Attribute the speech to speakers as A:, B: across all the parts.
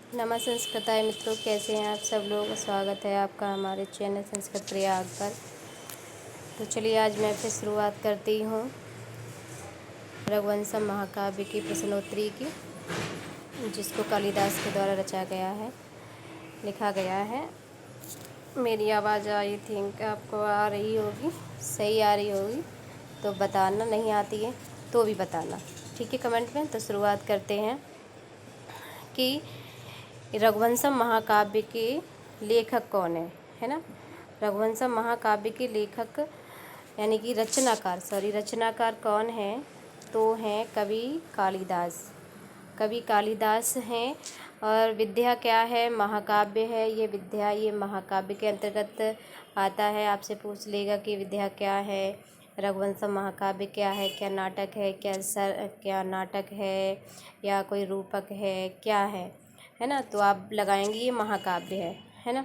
A: नमः संस्कृताय मित्रों, कैसे हैं आप सब लोग। स्वागत है आपका हमारे चैनल संस्कृत प्रयाग पर। तो चलिए आज मैं फिर शुरुआत करती हूँ रघुवंशम महाकाव्य की प्रश्नोत्तरी की, जिसको कालिदास के द्वारा रचा गया है, लिखा गया है। मेरी आवाज़ आई थिंक आपको आ रही होगी, सही आ रही होगी तो बताना, नहीं आती है तो भी बताना, ठीक है, कमेंट में। तो शुरुआत करते हैं कि रघुवंशम महाकाव्य के लेखक कौन है ना। रघुवंशम महाकाव्य के लेखक यानी कि रचनाकार कौन है, तो हैं कवि कालिदास। कवि कालिदास हैं। और विद्या क्या है, महाकाव्य है ये विद्या, ये महाकाव्य के अंतर्गत आता है। आपसे पूछ लेगा कि विद्या क्या है, रघुवंशम महाकाव्य क्या है, क्या नाटक है, क्या नाटक है या कोई रूपक है, क्या है ना। तो आप लगाएंगे ये महाकाव्य है ना।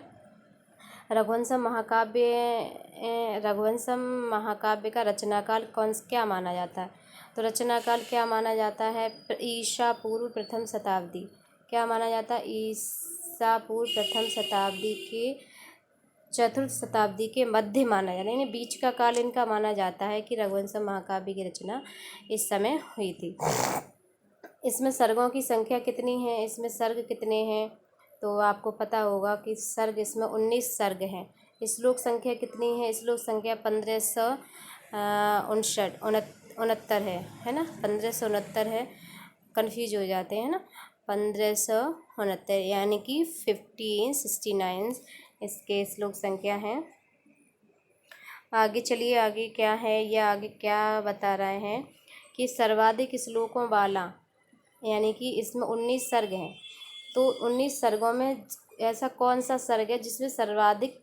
A: रघुवंशम महाकाव्य का रचनाकाल क्या माना जाता है, तो रचनाकाल क्या माना जाता है, ईसा पूर्व प्रथम शताब्दी। क्या माना जाता है, ईसा पूर्व प्रथम शताब्दी के चतुर्थ शताब्दी के मध्य माना जाता है, यानी बीच का काल इनका माना जाता है कि रघुवंशम महाकाव्य की रचना इस समय हुई थी। इसमें सर्गों की संख्या कितनी है, इसमें सर्ग कितने हैं, तो आपको पता होगा कि सर्ग इसमें 19 सर्ग हैं। श्लोक संख्या कितनी है, श्लोक संख्या 1569 है ना, 1569 है। कन्फ्यूज हो जाते हैं ना, 1569 यानी कि 1569 इसके श्लोक संख्या है। आगे चलिए, आगे क्या है, या आगे क्या बता रहे हैं कि सर्वाधिक श्लोकों वाला, यानी कि इसमें 19 सर्ग हैं। तो 19 सर्गों में ऐसा कौन सा सर्ग है जिसमें सर्वाधिक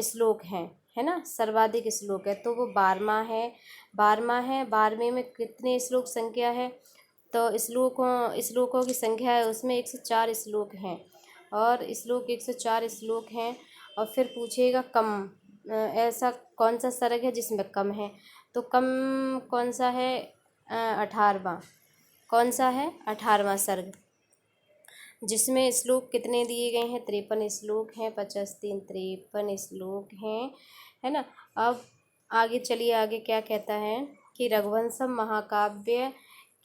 A: श्लोक हैं, है ना, सर्वाधिक श्लोक है, तो वो 12वां है। 12वें में कितने श्लोक संख्या है, तो श्लोकों की संख्या है उसमें 104 श्लोक हैं, और श्लोक 104 श्लोक हैं। और फिर पूछेगा कम, ऐसा कौन सा सर्ग है जिसमें कम है, तो कम कौन सा है, 18वां। कौन सा है, 18वां सर्ग, जिसमें श्लोक कितने दिए गए हैं, 53 श्लोक हैं, 50 3 53 श्लोक हैं, है ना। अब आगे चलिए, आगे क्या कहता है कि रघुवंशम महाकाव्य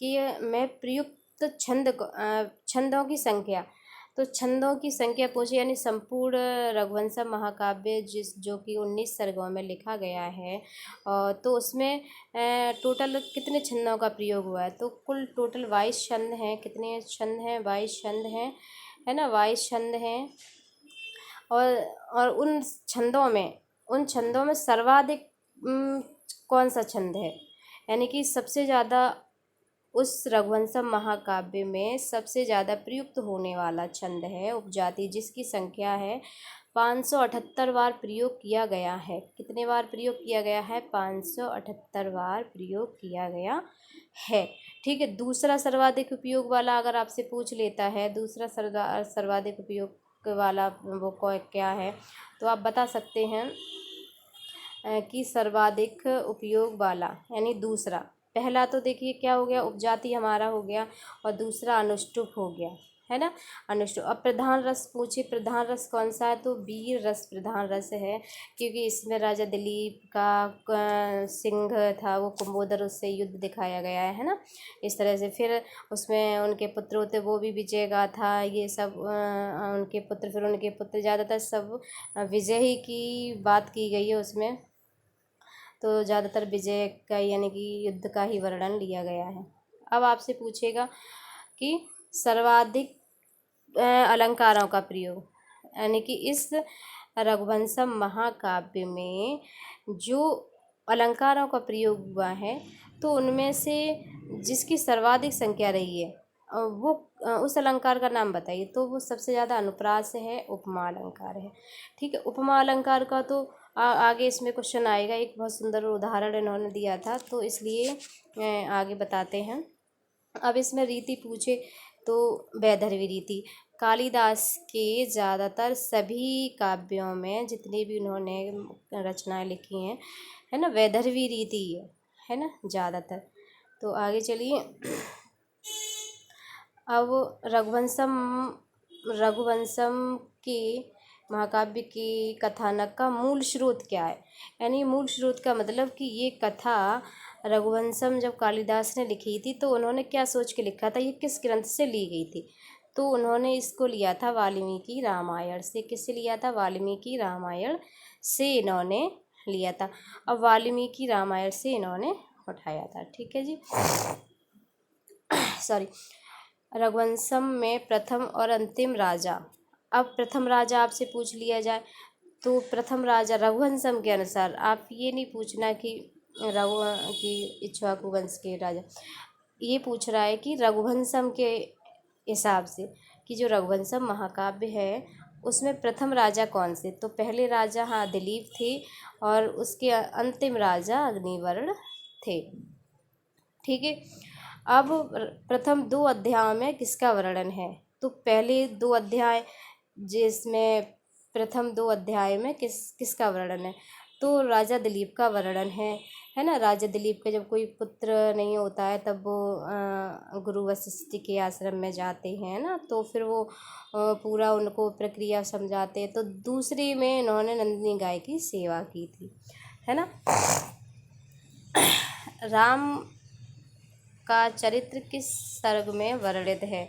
A: की में प्रयुक्त छंदों की संख्या। तो छंदों की संख्या पूछे, यानी संपूर्ण रघुवंशम महाकाव्य जो कि 19 सर्गों में लिखा गया है, तो उसमें टोटल कितने छंदों का प्रयोग हुआ है, तो कुल टोटल 22 छंद हैं। कितने छंद हैं, 22 छंद हैं, है ना, 22 छंद हैं। और उन छंदों में सर्वाधिक कौन सा छंद है, यानी कि सबसे ज़्यादा उस रघुवंशम महाकाव्य में सबसे ज़्यादा प्रयुक्त होने वाला छंद है उपजाति, जिसकी संख्या है 578 बार प्रयोग किया गया है। कितने बार प्रयोग किया गया है, 578 बार प्रयोग किया गया है। ठीक है, दूसरा सर्वाधिक उपयोग वाला अगर आपसे पूछ लेता है, दूसरा सर्वाधिक उपयोग वाला वो क्या है, तो आप बता सकते हैं कि सर्वाधिक उपयोग वाला, यानी दूसरा। पहला तो देखिए क्या हो गया, उपजाति हमारा हो गया, और दूसरा अनुष्टुप हो गया, है ना, अनुष्टुप। अब प्रधान रस पूछे, प्रधान रस कौन सा है, तो वीर रस प्रधान रस है, क्योंकि इसमें राजा दिलीप का सिंह था, वो कुंभोदर, उससे युद्ध दिखाया गया है ना, इस तरह से। फिर उसमें उनके पुत्र होते, वो भी विजय गाथा, ये सब उनके पुत्र, फिर उनके पुत्र, ज़्यादातर सब विजय ही की बात की गई है उसमें, तो ज़्यादातर विजय का यानी कि युद्ध का ही वर्णन लिया गया है। अब आपसे पूछेगा कि सर्वाधिक अलंकारों का प्रयोग, यानी कि इस रघुवंशम महाकाव्य में जो अलंकारों का प्रयोग हुआ है, तो उनमें से जिसकी सर्वाधिक संख्या रही है वो उस अलंकार का नाम बताइए, तो वो सबसे ज़्यादा अनुप्रास है, उपमा अलंकार है। ठीक है, उपमा अलंकार का तो आगे इसमें क्वेश्चन आएगा, एक बहुत सुंदर उदाहरण इन्होंने दिया था, तो इसलिए आगे बताते हैं। अब इसमें रीति पूछे तो वैदर्भी रीति, कालिदास के ज़्यादातर सभी काव्यों में जितने भी उन्होंने रचनाएं लिखी हैं, है ना, वैदर्भी रीति है ना ज़्यादातर। तो आगे चलिए, अब रघुवंशम रघुवंशम की महाकाव्य की कथानक का मूल स्रोत क्या है। यानी मूल स्रोत का मतलब कि ये कथा रघुवंशम जब कालिदास ने लिखी थी तो उन्होंने क्या सोच के लिखा था, ये किस ग्रंथ से ली गई थी। तो उन्होंने इसको लिया था वाल्मीकि रामायण से। किससे लिया था? वाल्मीकि रामायण से इन्होंने लिया था। अब वाल्मीकि रामायण से इन्होंने उठाया था। ठीक है जी। सॉरी। रघुवंशम में प्रथम और अंतिम राजा। अब प्रथम राजा आपसे पूछ लिया जाए तो प्रथम राजा रघुवंशम के अनुसार, आप ये नहीं पूछना कि रघु की इक्ष्वाकु वंश के राजा, ये पूछ रहा है कि रघुवंशम के हिसाब से कि जो रघुवंशम महाकाव्य है उसमें प्रथम राजा कौन से। तो पहले राजा हाँ दिलीप थे और उसके अंतिम राजा अग्निवर्ण थे। ठीक है। अब प्रथम 2 अध्यायों में किसका वर्णन है? तो पहले 2 अध्याय जिसमें प्रथम 2 अध्याय में किसका वर्णन है? तो राजा दिलीप का वर्णन है ना। राजा दिलीप का जब कोई पुत्र नहीं होता है तब वो गुरु वशिष्ठ के आश्रम में जाते हैं ना, तो फिर वो पूरा उनको प्रक्रिया समझाते हैं। तो दूसरे में इन्होंने नंदिनी गाय की सेवा की थी, है ना। राम का चरित्र किस सर्ग में वर्णित है?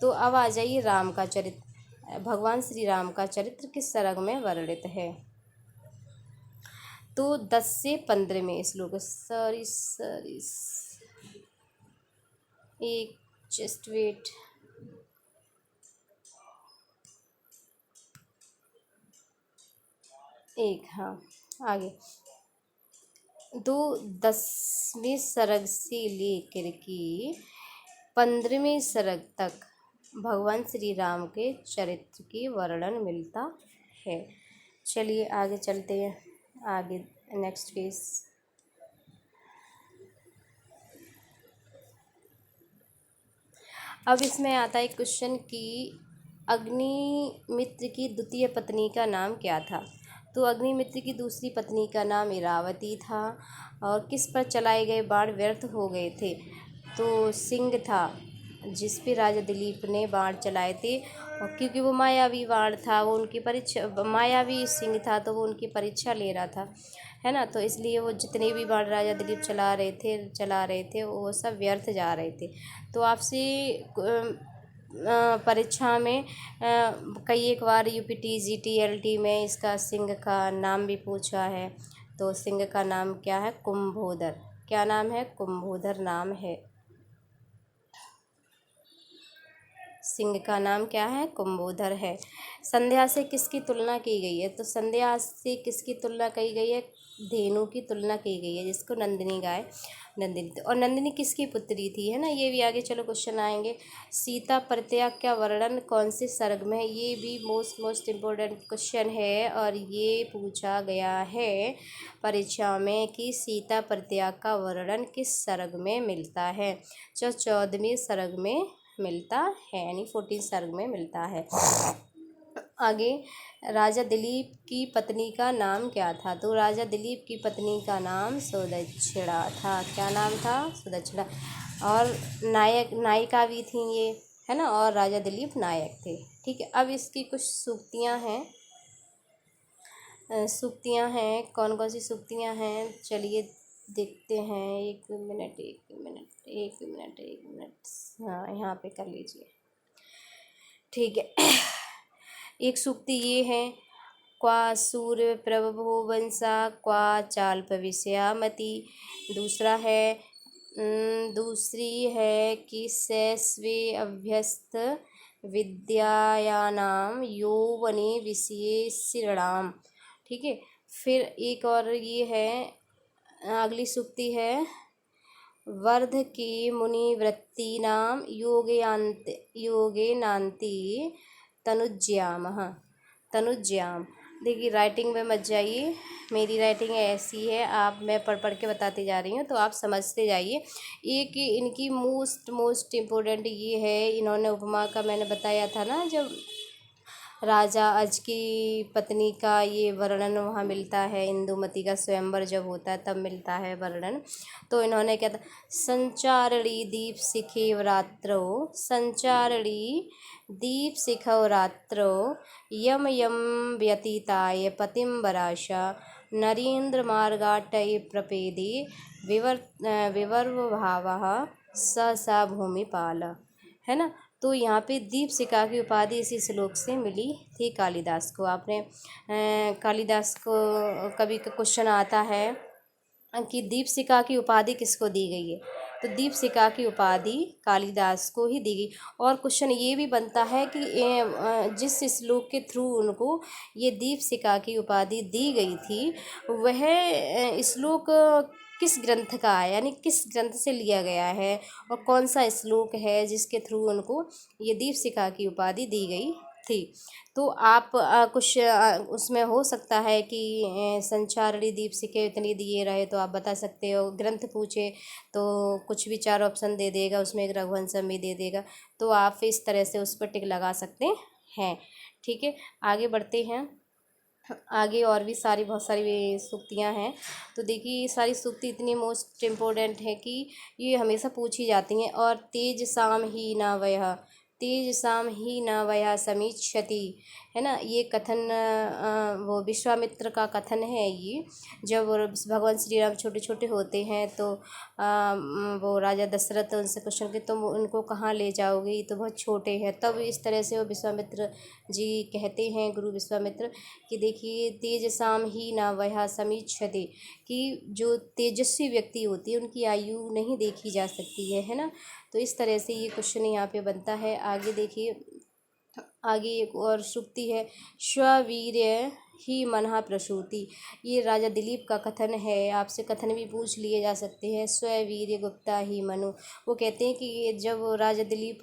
A: तो अब आ जाइए राम का चरित्र, भगवान श्री राम का चरित्र किस सर्ग में वर्णित है? तो 10 से 15 में श्लोक। सॉरी एक जस्ट वेट। हाँ आगे। 10वें सर्ग से लेकर के 15वें सर्ग तक भगवान श्री राम के चरित्र की वर्णन मिलता है। चलिए आगे चलते हैं, आगे नेक्स्ट पेज। अब इसमें आता है क्वेश्चन कि अग्निमित्र की द्वितीय पत्नी का नाम क्या था? तो अग्निमित्र की दूसरी पत्नी का नाम इरावती था और किस पर चलाए गए बाण व्यर्थ हो गए थे? तो सिंह था जिस पे राजा दिलीप ने बाण चलाए थे, और क्योंकि वो मायावी बाण था, वो उनकी परीक्षा, मायावी सिंह था तो वो उनकी परीक्षा ले रहा था, है ना। तो इसलिए वो जितने भी बाण राजा दिलीप चला रहे थे वो सब व्यर्थ जा रहे थे। तो आपसे परीक्षा में कई एक बार यूपीटी जीटी एलटी में इसका सिंह का नाम भी पूछा है। तो सिंह का नाम क्या है? कुंभोदर। क्या नाम है? कुंभोदर नाम है। सिंह का नाम क्या है? कुंभोदर है। संध्या से किसकी तुलना की गई है? तो संध्या से किसकी तुलना की गई है? धेनु की तुलना की गई है, जिसको नंदिनी गाय नंदिनी। और नंदिनी किसकी पुत्री थी, है ना। ये भी आगे चलो क्वेश्चन आएंगे। सीता परित्याग का वर्णन कौन से सर्ग में है? ये भी मोस्ट इम्पोर्टेंट क्वेश्चन है और ये पूछा गया है परीक्षा में कि सीता परित्याग का वर्णन किस सर्ग में मिलता है? जो 14वें सर्ग में मिलता है, यानी 14 सर्ग में मिलता है। आगे, राजा दिलीप की पत्नी का नाम क्या था? तो राजा दिलीप की पत्नी का नाम सुदक्षिणा था। क्या नाम था? सुदक्षिणा। और नायिका भी थी ये, है ना। और राजा दिलीप नायक थे। ठीक है। अब इसकी कुछ सूक्तियाँ हैं। कौन कौन सी सूक्तियाँ हैं चलिए देखते हैं। एक मिनट। हाँ यहाँ पे कर लीजिए। ठीक है। एक सूक्ति ये है, क्वा सूर्य प्रभो वंशा क्वा चाल्प विषयामति। दूसरी है कि सैस्वे अभ्यस्त विद्यायानाम यौवने विषये श्रीणाम। ठीक है। फिर एक और ये है, अगली सूक्ति है, वर्ध की मुनिवृत्ति नाम योगे नान्ति तनुज्याम। देखिए राइटिंग में मत जाइए, मेरी राइटिंग ऐसी है, मैं पढ़ के बताती जा रही हूँ तो आप समझते जाइए। एक इनकी मोस्ट इम्पोर्टेंट ये है, इन्होंने उपमा का मैंने बताया था ना, जब राजा अज की पत्नी का ये वर्णन वहाँ मिलता है। इंदुमती का स्वयंवर जब होता है तब मिलता है वर्णन। तो इन्होंने क्या था, संचारणी दीप शिखेव रात्रो, संचारणी दीप शिखव रात्रो, यम यम व्यतीताय पतिम वराशा, नरेंद्र मार्गाटय प्रपेदे, विवर्व भावः स सा भूमिपाल, है ना। तो यहाँ पे दीपशिखा की उपाधि इसी श्लोक से मिली थी कालिदास को। आपने कालिदास को कभी क्वेश्चन आता है कि दीपशिखा की उपाधि किसको दी गई है, तो दीपशिखा की उपाधि कालिदास को ही दी गई। और क्वेश्चन ये भी बनता है कि जिस श्लोक के थ्रू उनको ये दीपशिखा की उपाधि दी गई थी वह श्लोक किस ग्रंथ का है, यानी किस ग्रंथ से लिया गया है और कौन सा श्लोक है जिसके थ्रू उनको ये दीपशिखा की उपाधि दी गई थी। तो आप कुछ उसमें हो सकता है कि संचारणी दीपशिखे इतनी दिए रहे तो आप बता सकते हो। ग्रंथ पूछे तो कुछ भी 4 ऑप्शन दे देगा, उसमें एक रघुवंशम भी दे देगा, तो आप इस तरह से उस पर टिक लगा सकते हैं। ठीक है, आगे बढ़ते हैं। आगे और भी बहुत सारी सूक्तियाँ हैं। तो देखिए ये सारी सूक्ति इतनी मोस्ट इम्पोर्टेंट है कि ये हमेशा पूछी जाती हैं। और तेज साम ही न वयः, तेज साम ही न वयः समीक्षति, है ना। ये कथन वो विश्वामित्र का कथन है। ये जब भगवान श्री राम छोटे छोटे होते हैं तो वो राजा दशरथ उनसे क्वेश्चन कि तुम उनको कहाँ ले जाओगे, ये तो बहुत छोटे हैं। तब इस तरह से वो विश्वामित्र जी कहते हैं, गुरु विश्वामित्र, कि देखिए तेज साम ही ना वह समीक्षते, कि जो तेजस्वी व्यक्ति होती है उनकी आयु नहीं देखी जा सकती है ना। तो इस तरह से ये क्वेश्चन यहाँ पे बनता है। आगे देखिए, आगे एक और सूक्ति है, स्ववीर्य ही मनहा प्रसूति। ये राजा दिलीप का कथन है। आपसे कथन भी पूछ लिए जा सकते हैं। स्ववीर्य गुप्ता ही मनु, वो कहते हैं कि जब राजा दिलीप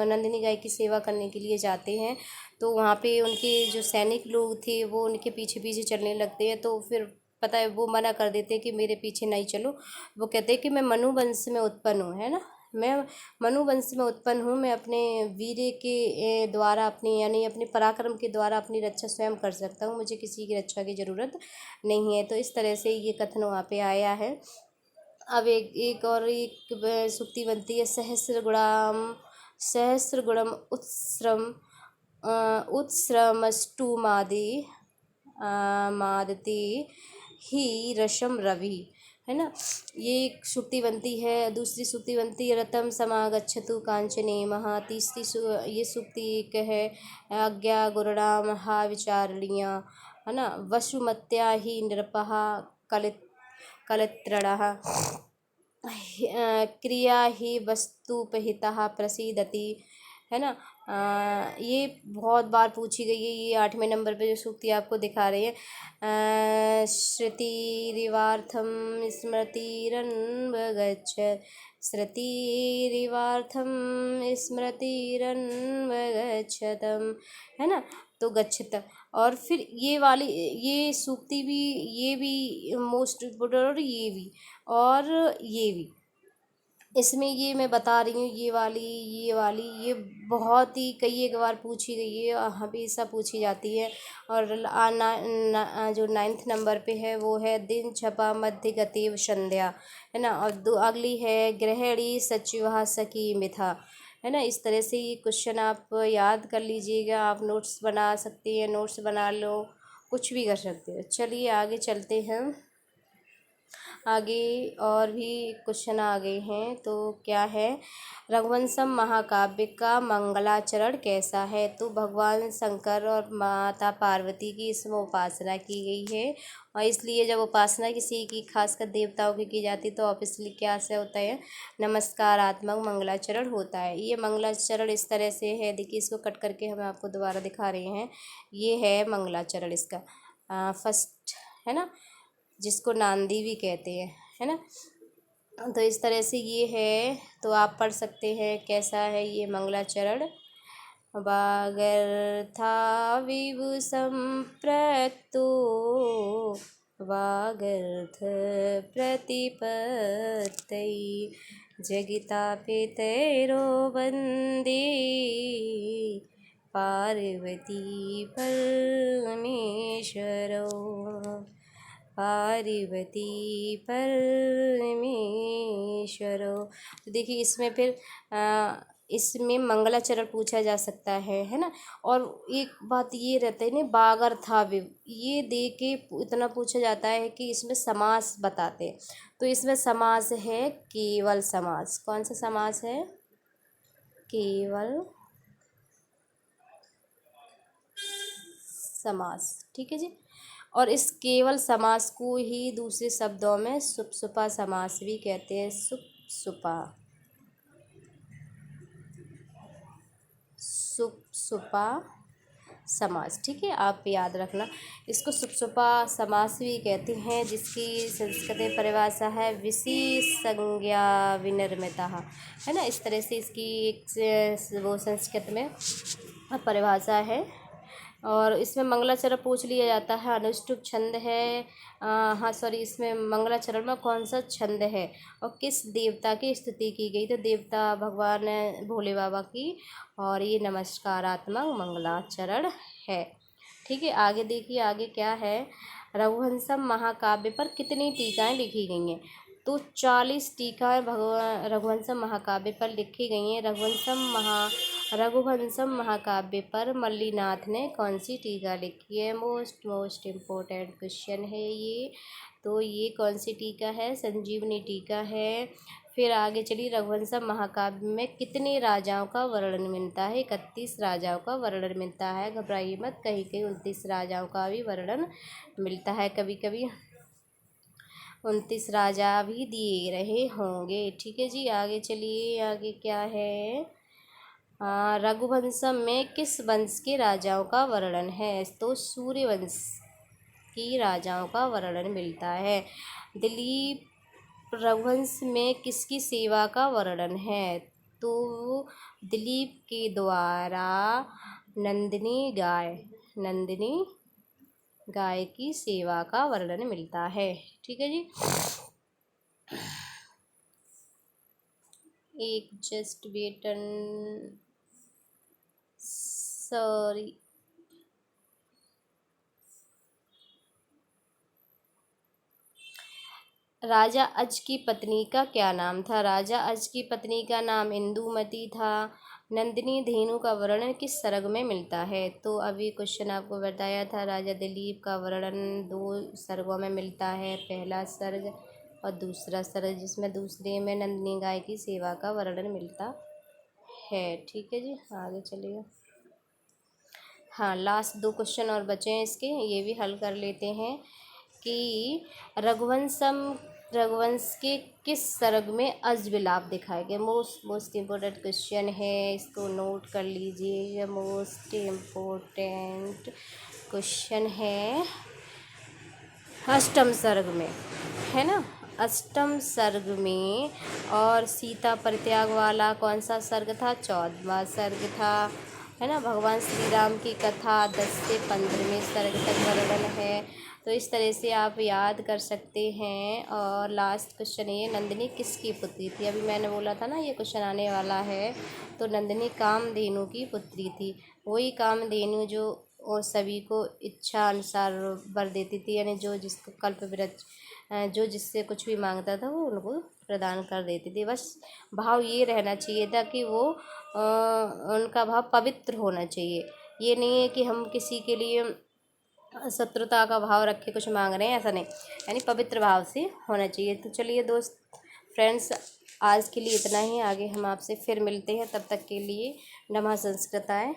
A: नंदिनी गाय की सेवा करने के लिए जाते हैं तो वहाँ पे उनके जो सैनिक लोग थे वो उनके पीछे पीछे चलने लगते हैं। तो फिर पता है वो मना कर देते हैं कि मेरे पीछे नहीं चलो। वो कहते हैं कि मैं मनु वंश में उत्पन्न हूँ, है ना, मैं मनु वंश में उत्पन्न हूँ, मैं अपने वीर्य के द्वारा, अपनी यानी अपने पराक्रम के द्वारा अपनी रक्षा स्वयं कर सकता हूँ, मुझे किसी की रक्षा की ज़रूरत नहीं है। तो इस तरह से ये कथन वहाँ पे आया है। अब एक और एक सूक्ति बनती है, सहस्र गुणम उत्स्रमष्टुमादि मादते ही रशम रवि, है ना। ये एक सूक्ति बनती है। दूसरी सूक्ति बनती है, रतम समागच्छतु कांचने महा। तीसरी ये सूक्ति एक है, आज्ञा गुरुणाम हा विचारणीय, है ना। वसुमत्या ही नृपः कलित्रणः, क्रिया ही वस्तुपहितः प्रसीदति, है ना। ये बहुत बार पूछी गई है। ये 8वें नंबर पे जो सूक्ति आपको दिखा रही है, श्रुतिरिवार्थम स्मृतिरन्वगच्छत्, श्रुतिरिवार्थम स्मृतिरन्वगच्छतम्, है ना। तो गच्छत, और फिर ये सूक्ति भी, ये भी मोस्ट इम्पोर्टेंट, और ये भी इसमें ये मैं बता रही हूँ, ये बहुत ही कई एक बार पूछी गई है, हमेशा पूछी जाती है। और जो 9th नंबर पे है वो है, दिन छपा मध्य गतिव संध्या, है ना। और अगली है, गृहिणी सचिवा सखी मिथा, है ना। इस तरह से ये क्वेश्चन आप याद कर लीजिएगा। आप नोट्स बना सकते हैं, नोट्स बना लो, कुछ भी कर सकते हो। चलिए आगे चलते हैं। आगे और भी क्वेश्चन आ गए हैं। तो क्या है, रघुवंशम महाकाव्य का मंगलाचरण कैसा है। तो भगवान शंकर और माता पार्वती की इसमें उपासना की गई है, और इसलिए जब उपासना किसी की खासकर देवताओं की जाती तो ऑब्वियसली क्या से होता है, नमस्कारात्मक मंगलाचरण होता है। ये मंगलाचरण इस तरह से है, देखिए इसको कट करके हम आपको दोबारा दिखा रहे हैं। ये है मंगलाचरण इसका फर्स्ट, है ना, जिसको नांदी भी कहते हैं, है ना। तो इस तरह से ये है, तो आप पढ़ सकते हैं कैसा है ये मंगलाचरण। वागर्था विभु संप्रतो, वागर्थ प्रतिपत्तये, जगिता पितरो वन्दे पार्वती परमेश्वरो, पार्वती परमेश्वरो। तो देखिए इसमें फिर इसमें मंगलाचरण पूछा जा सकता है ना। और एक बात ये रहता है ना, बागर था विव, ये दे के इतना पूछा जाता है कि इसमें समास बताते हैं। तो इसमें समास है केवल समास। कौन सा समास है? केवल समास। ठीक है जी। और इस केवल समास को ही दूसरे शब्दों में सुपसुपा समास भी कहते हैं। सुपसुपा, सुपसुपा समास। ठीक है, आप याद रखना इसको सुपसुपा समास भी कहते हैं, जिसकी संस्कृत में परिभाषा है विशेष संज्ञा विनिर्मिता, है ना। इस तरह से इसकी एक वो संस्कृत में परिभाषा है। और इसमें मंगलाचरण पूछ लिया जाता है। अनुष्टुप छंद है, हाँ सॉरी, इसमें मंगलाचरण में कौन सा छंद है और किस देवता की स्तुति की गई? तो देवता भगवान भोले बाबा की, और ये नमस्कारात्मक मंगलाचरण है। ठीक है, आगे देखिए आगे क्या है। रघुवंशम महाकाव्य पर कितनी टीकाएँ लिखी गई हैं? तो 40 टीकाएँ भगवान रघुवंशम महाकाव्य पर लिखी गई हैं। रघुवंशम महाकाव्य पर मल्लीनाथ ने कौन सी टीका लिखी है? मोस्ट इम्पोर्टेंट क्वेश्चन है ये। तो ये कौन सी टीका है? संजीवनी टीका है। फिर आगे चलिए, रघुवंशम महाकाव्य में कितने राजाओं का वर्णन मिलता है? 31 राजाओं का वर्णन मिलता है। घबराइए मत, कहीं कहीं 29 राजाओं का भी वर्णन मिलता है। कभी कभी 29 राजा भी दिए रहे होंगे। ठीक है जी, आगे चलिए आगे क्या है। रघुवंशम में किस वंश के राजाओं का वर्णन है? तो सूर्यवंश की राजाओं का वर्णन मिलता है। दिलीप रघुवंश में किसकी सेवा का वर्णन है? तो दिलीप के द्वारा नंदिनी गाय की सेवा का वर्णन मिलता है। ठीक है जी, एक जस्ट वेटन, सॉरी, राजा अज की पत्नी का क्या नाम था? राजा अज की पत्नी का नाम इंदुमती था। नंदिनी धेनु का वर्णन किस सर्ग में मिलता है? तो अभी क्वेश्चन आपको बताया था, राजा दिलीप का वर्णन 2 सर्गों में मिलता है। पहला सर्ग और दूसरा सर्ग, जिसमें दूसरे में नंदिनी गाय की सेवा का वर्णन मिलता है। ठीक है जी, आगे चलिए। हाँ, लास्ट 2 क्वेश्चन और बचे हैं इसके, ये भी हल कर लेते हैं कि रघुवंश के किस सर्ग में अजविलाप दिखाए गए? मोस्ट इम्पोर्टेंट क्वेश्चन है, इसको नोट कर लीजिए। ये मोस्ट इम्पोर्टेंट क्वेश्चन है। अष्टम सर्ग में, है ना, अष्टम सर्ग में। और सीता परित्याग वाला कौन सा सर्ग था? 14वां सर्ग था, है ना। भगवान श्री राम की कथा 10 से 15वें सर्ग तक वर्णन है। तो इस तरह से आप याद कर सकते हैं। और लास्ट क्वेश्चन ये, नंदिनी किसकी पुत्री थी? अभी मैंने बोला था ना ये क्वेश्चन आने वाला है। तो नंदिनी कामधेनु की पुत्री थी। वही कामधेनु जो और सभी को इच्छा अनुसार वर देती थी, यानी जो जिसको कल्पवृक्ष, जो जिससे कुछ भी मांगता था वो उनको प्रदान कर देती थी। बस भाव ये रहना चाहिए था कि वो उनका भाव पवित्र होना चाहिए। ये नहीं है कि हम किसी के लिए शत्रुता का भाव रख के कुछ मांग रहे हैं, ऐसा नहीं, यानी पवित्र भाव से होना चाहिए। तो चलिए दोस्त फ्रेंड्स, आज के लिए इतना ही। आगे हम आपसे फिर मिलते हैं, तब तक के लिए नमः संस्कृताय।